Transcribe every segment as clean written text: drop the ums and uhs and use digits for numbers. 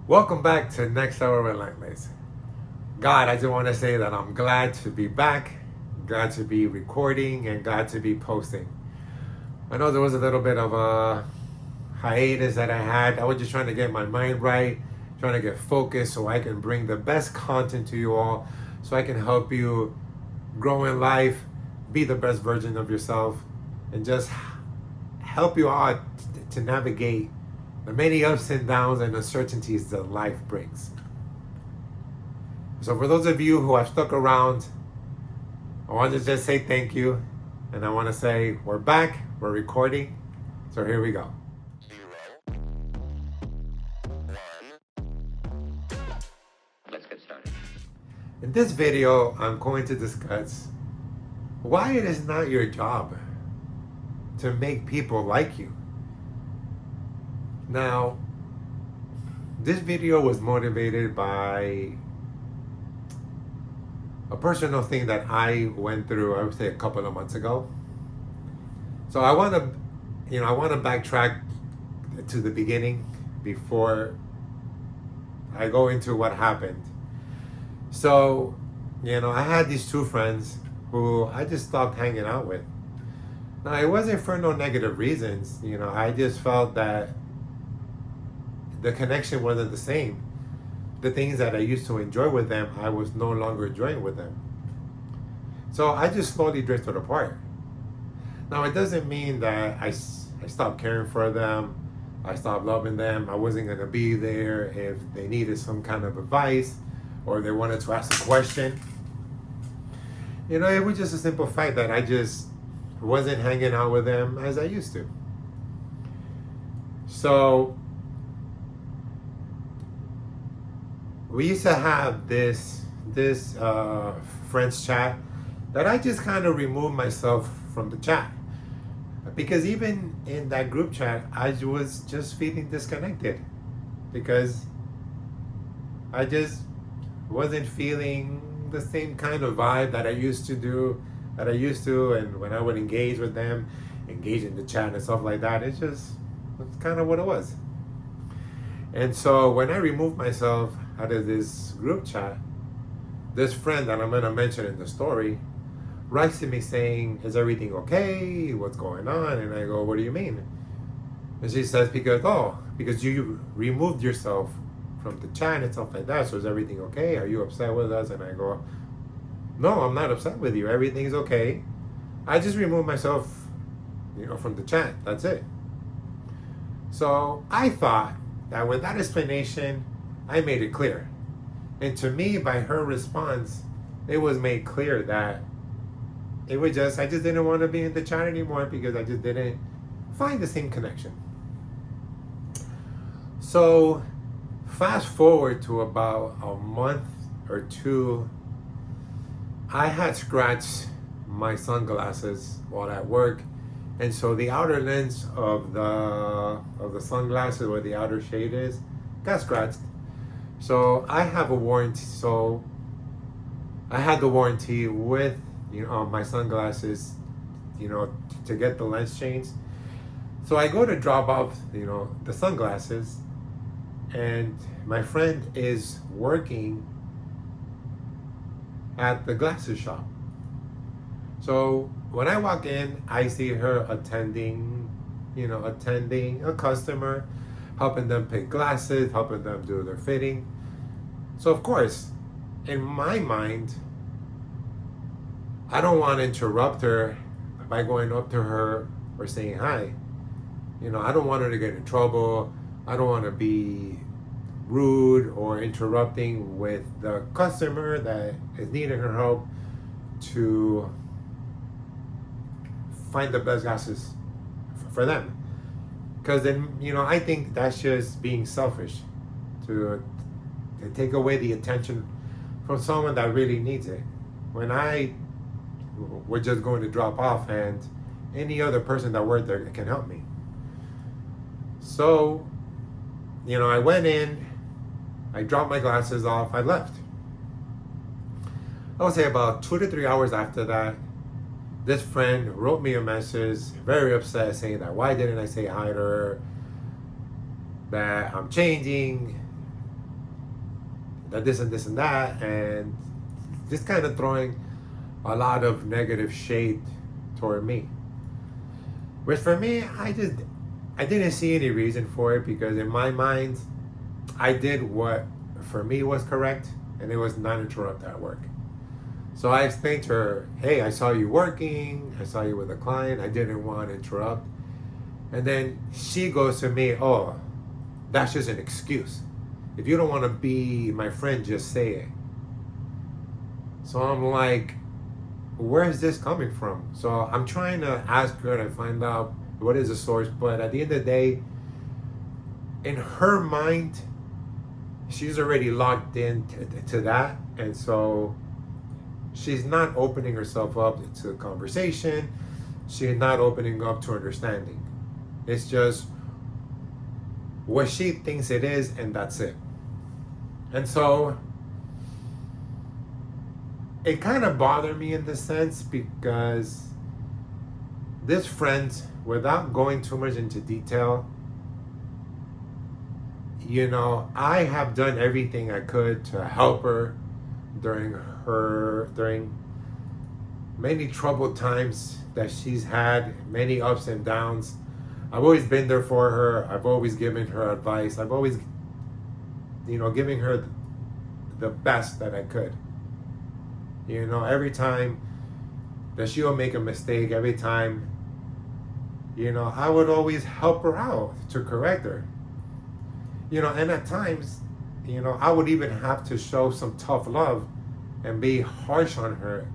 Welcome back to Next Hour Relentless. God, I just want to say that I'm glad to be back, glad to be recording, and glad to be posting. I know there was a little bit of a hiatus that I had. I was just trying to get my mind right, trying to get focused so I can bring the best content to you all, so I can help you grow in life, be the best version of yourself, and just help you out to navigate the many ups and downs and uncertainties that life brings. So for those of you who have stuck around, I want to just say thank you. And I want to say we're back, we're recording. So here we go. 0, 1. Let's get started. In this video, I'm going to discuss why it is not your job to make people like you. Now, this video was motivated by a personal thing that I went through, I would say a couple of months ago. So I want to backtrack to the beginning before I go into what happened. So, I had these two friends who I just stopped hanging out with. Now, it wasn't for no negative reasons. I just felt that the connection wasn't the same. The things that I used to enjoy with them, I was no longer enjoying with them. So I just slowly drifted apart. Now, it doesn't mean that I stopped caring for them, I stopped loving them. I wasn't going to be there if they needed some kind of advice or they wanted to ask a question. It was just a simple fact that I just wasn't hanging out with them as I used to. So we used to have this friends chat that I just kind of removed myself from the chat, because even in that group chat I was just feeling disconnected, because I just wasn't feeling the same kind of vibe that I used to, and when I would engage with them, engage in the chat and stuff like that, it's kind of what it was. And so when I removed myself out of this group chat, this friend that I'm going to mention in the story writes to me saying, "Is everything okay? What's going on?" And I go, "What do you mean?" And she says, because you removed yourself from the chat and stuff like that, so is everything okay? Are you upset with us? And I go, "No, I'm not upset with you. Everything's okay. I just removed myself, from the chat. That's it." So I thought that with that explanation, I made it clear. And to me, by her response, it was made clear that I just didn't want to be in the chat anymore, because I just didn't find the same connection. So fast forward to about a month or two, I had scratched my sunglasses while at work. And so the outer lens of the sunglasses, where the outer shade is, got scratched. So I have a warranty. So I had the warranty with my sunglasses, to get the lens changed. So I go to drop off the sunglasses, and my friend is working at the glasses shop. So when I walk in, I see her attending a customer, helping them pick glasses, helping them do their fitting. So of course, in my mind, I don't want to interrupt her by going up to her or saying hi. I don't want her to get in trouble. I don't want to be rude or interrupting with the customer that is needing her help to find the best glasses for them. Because then, I think that's just being selfish, to take away the attention from someone that really needs it, when we're just going to drop off and any other person that worked there can help me. So, I went in, I dropped my glasses off, I left. I would say about 2 to 3 hours after that, this friend wrote me a message, very upset, saying that why didn't I say hi to her, that I'm changing, that this and this and that, and just kind of throwing a lot of negative shade toward me. Which for me, I didn't see any reason for it, because in my mind, I did what for me was correct, and it was not interrupt at work. So I explained to her, hey, I saw you working, I saw you with a client, I didn't want to interrupt. And then she goes to me, oh, that's just an excuse. If you don't want to be my friend, just say it. So I'm like, where is this coming from? So I'm trying to ask her to find out what is the source, but at the end of the day, in her mind, she's already locked in to that, and so she's not opening herself up to conversation. She's not opening up to understanding. It's just what she thinks it is, and that's it. And so it kind of bothered me in the sense, because this friend, without going too much into detail, you know, I have done everything I could to help her during many troubled times that she's had, many ups and downs. I've always been there for her. I've always given her advice. I've always, you know, giving her the best that I could. You know, every time that she'll make a mistake, every time, you know, I would always help her out to correct her. You know, and at times, you know, I would even have to show some tough love and be harsh on her.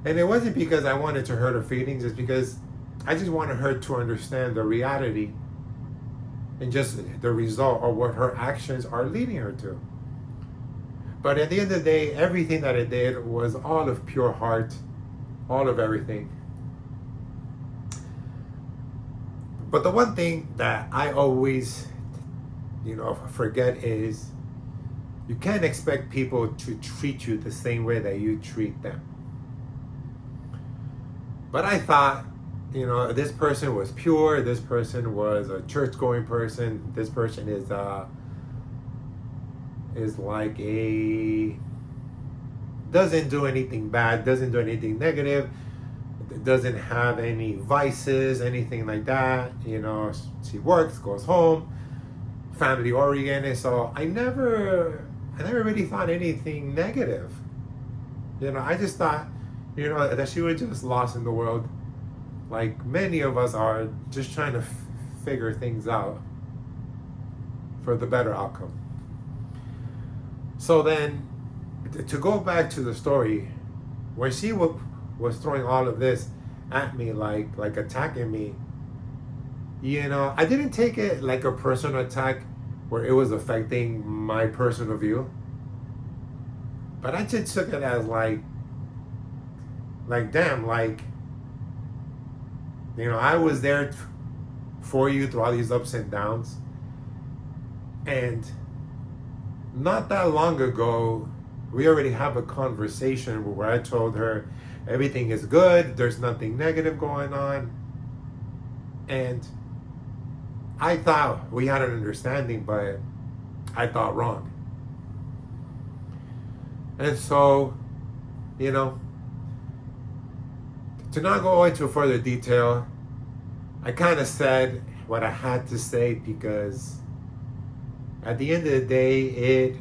And it wasn't because I wanted to hurt her feelings, it's because I just wanted her to understand the reality and just the result of what her actions are leading her to. But at the end of the day, everything that I did was all of pure heart, all of everything. But the one thing that I always, you know, forget is you can't expect people to treat you the same way that you treat them. But I thought, you know, this person was pure, this person was a church-going person, this person is like doesn't do anything bad, doesn't do anything negative, doesn't have any vices, anything like that. You know, she works, goes home, family oriented. So I never really thought anything negative. You know, I just thought, you know, that she was just lost in the world, like many of us are, just trying to figure things out for the better outcome. So then, to go back to the story, when she was throwing all of this at me, like attacking me, you know, I didn't take it like a personal attack where it was affecting my personal view, but I just took it as like damn, like, you know, I was there for you through all these ups and downs, and not that long ago, we already have a conversation where I told her everything is good, there's nothing negative going on, and I thought we had an understanding, but I thought wrong. And so, you know, to not go into further detail, I kind of said what I had to say, because at the end of the day, it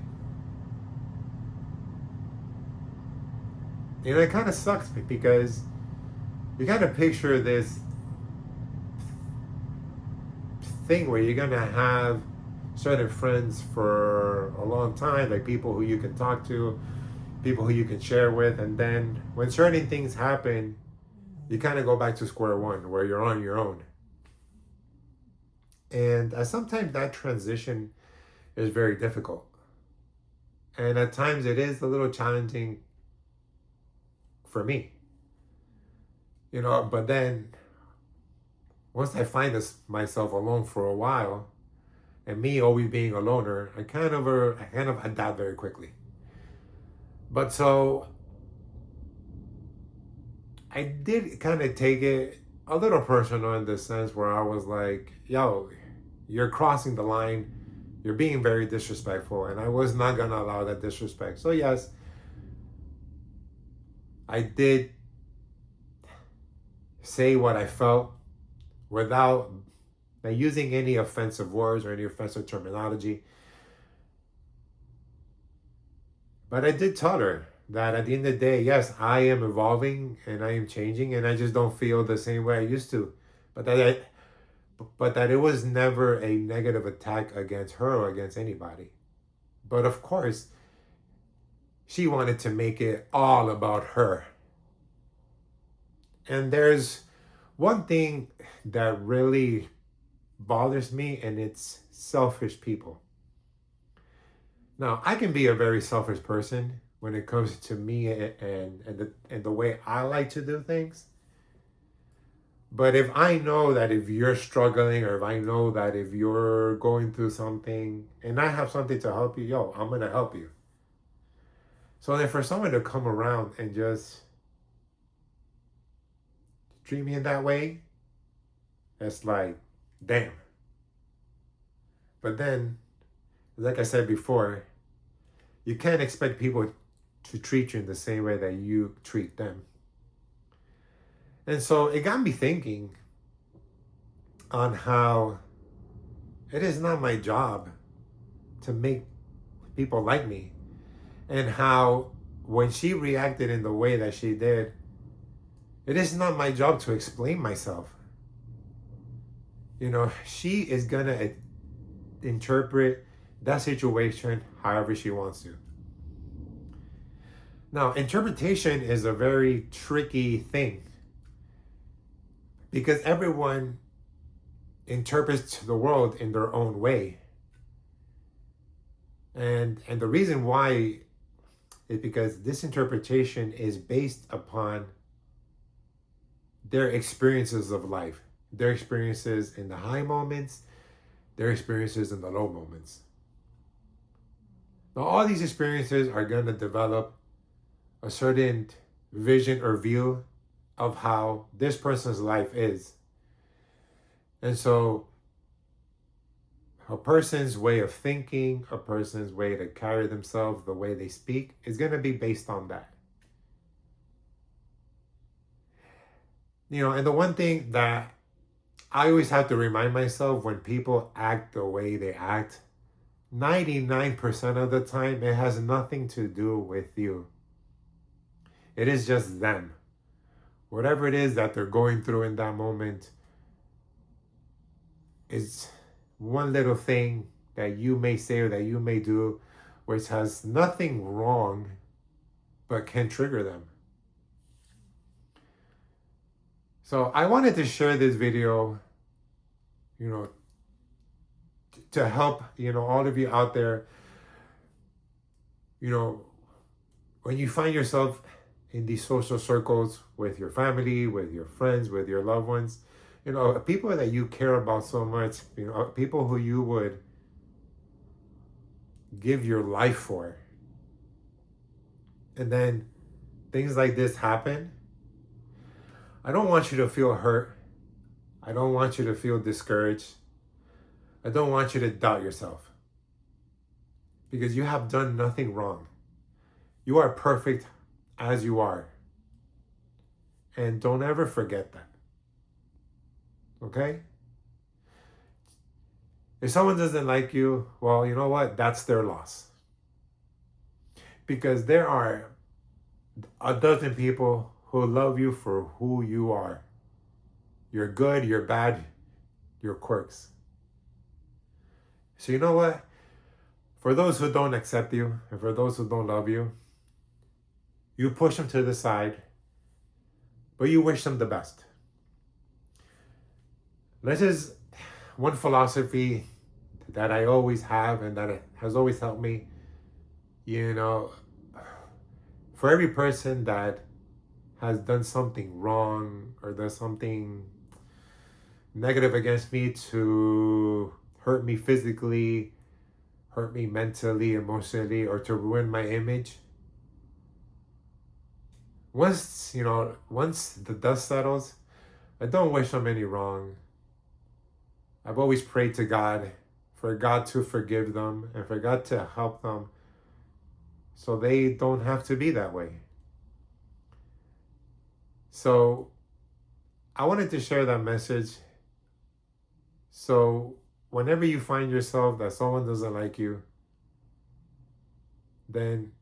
kind of sucks, because you kind of picture this thing where you're gonna have certain friends for a long time, like people who you can talk to, people who you can share with, and then when certain things happen, you kind of go back to square one, where you're on your own. And sometimes that transition is very difficult. And at times it is a little challenging for me. You know, but then once I find myself alone for a while, and me always being a loner, I kind of adapt very quickly. But so I did kind of take it a little personal in the sense where I was like, yo, you're crossing the line, You're being very disrespectful, and I was not going to allow that disrespect. So yes, I did say what I felt without using any offensive words or any offensive terminology. But I did tell her that at the end of the day, yes, I am evolving and I am changing, and I just don't feel the same way I used to. But that it was never a negative attack against her or against anybody. But of course, she wanted to make it all about her. And there's one thing that really bothers me, and it's selfish people. Now, I can be a very selfish person when it comes to me and the way I like to do things. But if I know that if you're struggling, or if I know that if you're going through something and I have something to help you, I'm going to help you. So then for someone to come around and just treat me in that way, it's like, damn. But then, like I said before, you can't expect people to treat you in the same way that you treat them. And so it got me thinking on how it is not my job to make people like me, and how when she reacted in the way that she did, it is not my job to explain myself. She is gonna interpret that situation however she wants to. Now, interpretation is a very tricky thing, because everyone interprets the world in their own way. And the reason why is because this interpretation is based upon their experiences of life, their experiences in the high moments, their experiences in the low moments. Now, all these experiences are going to develop a certain vision or view of how this person's life is. And so a person's way of thinking, a person's way to carry themselves, the way they speak, is going to be based on that. And the one thing that I always have to remind myself, when people act the way they act, 99% of the time, it has nothing to do with you. It is just them. Whatever it is that they're going through in that moment is one little thing that you may say or that you may do, which has nothing wrong, but can trigger them. So I wanted to share this video, to help, all of you out there, when you find yourself in these social circles with your family, with your friends, with your loved ones, people that you care about so much, people who you would give your life for. And then things like this happen. I don't want you to feel hurt. I don't want you to feel discouraged. I don't want you to doubt yourself, because you have done nothing wrong. You are perfect as you are. And don't ever forget that. Okay? If someone doesn't like you, well, you know what? That's their loss. Because there are a dozen people who love you for who you are. You're good, you're bad, your quirks. So you know what? For those who don't accept you, and for those who don't love you, you push them to the side, but you wish them the best. This is one philosophy that I always have, and that has always helped me. For every person that has done something wrong or does something negative against me to hurt me physically, hurt me mentally, emotionally, or to ruin my image, once the dust settles, I don't wish them any wrong. I've always prayed to God for God to forgive them and for God to help them so they don't have to be that way. So I wanted to share that message. So whenever you find yourself that someone doesn't like you, then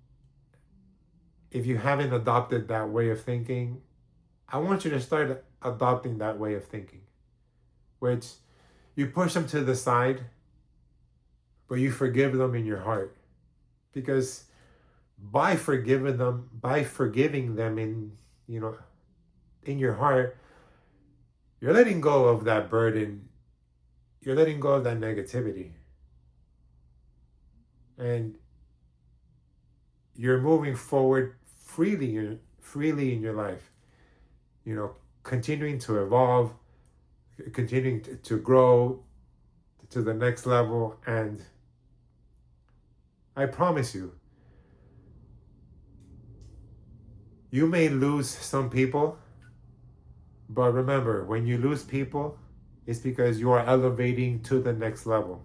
if you haven't adopted that way of thinking, I want you to start adopting that way of thinking, which you push them to the side, but you forgive them in your heart. Because by forgiving them in your heart, you're letting go of that burden. You're letting go of that negativity. And you're moving forward freely in your life. Continuing to evolve, continuing to grow to the next level. And I promise you, you may lose some people, but remember, when you lose people, it's because you are elevating to the next level.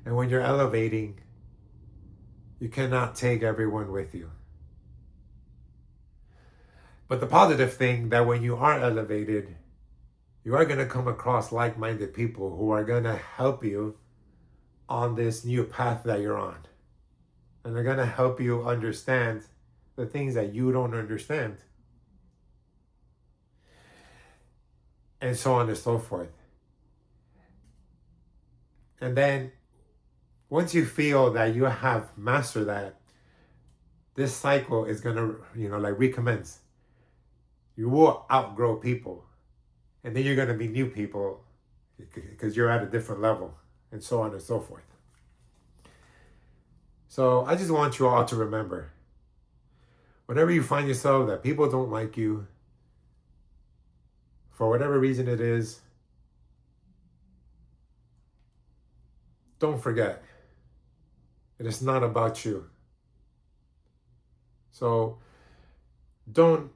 And when you're elevating, you cannot take everyone with you. But the positive thing that when you are elevated, you are going to come across like-minded people who are going to help you on this new path that you're on. And they're going to help you understand the things that you don't understand. And so on and so forth. And then once you feel that you have mastered that, this cycle is going to, recommence. You will outgrow people. And then you're going to be new people because you're at a different level, and so on and so forth. So I just want you all to remember, whenever you find yourself that people don't like you, for whatever reason it is, don't forget, it is not about you. So don't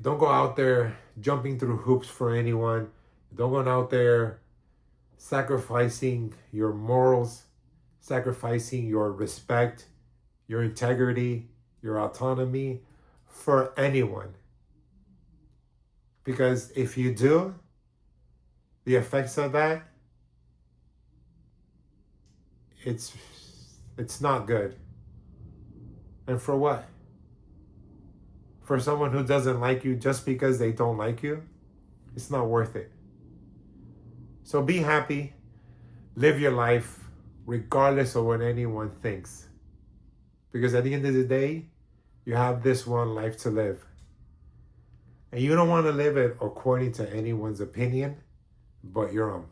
go out there jumping through hoops for anyone. Don't go out there sacrificing your morals, sacrificing your respect, your integrity, your autonomy for anyone. Because if you do, the effects of that, it's not good. And for what? For someone who doesn't like you just because they don't like you, it's not worth it. So be happy, live your life regardless of what anyone thinks. Because at the end of the day, you have this one life to live. And you don't want to live it according to anyone's opinion, but your own.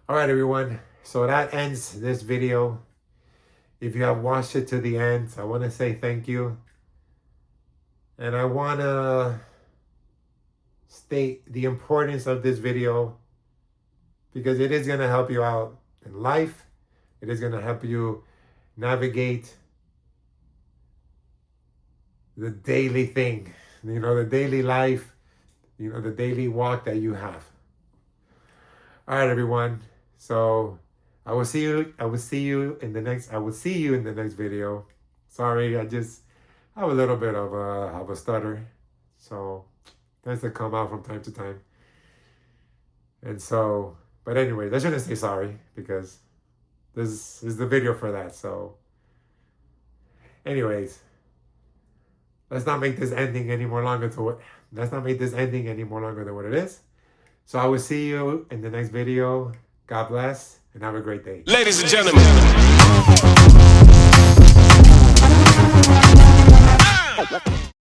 All right, everyone. So that ends this video. If you have watched it to the end, I want to say thank you. And I want to state the importance of this video because it is going to help you out in life. It is going to help you navigate the daily thing, the daily life, the daily walk that you have. All right, everyone. So I will see you in the next video. Sorry, I just have a little bit of a stutter. So tends to come out from time to time. And so, but anyways, I shouldn't say sorry because this is the video for that. So anyways, let's not make this ending any more longer than what it is. So I will see you in the next video. God bless and have a great day. Ladies and gentlemen.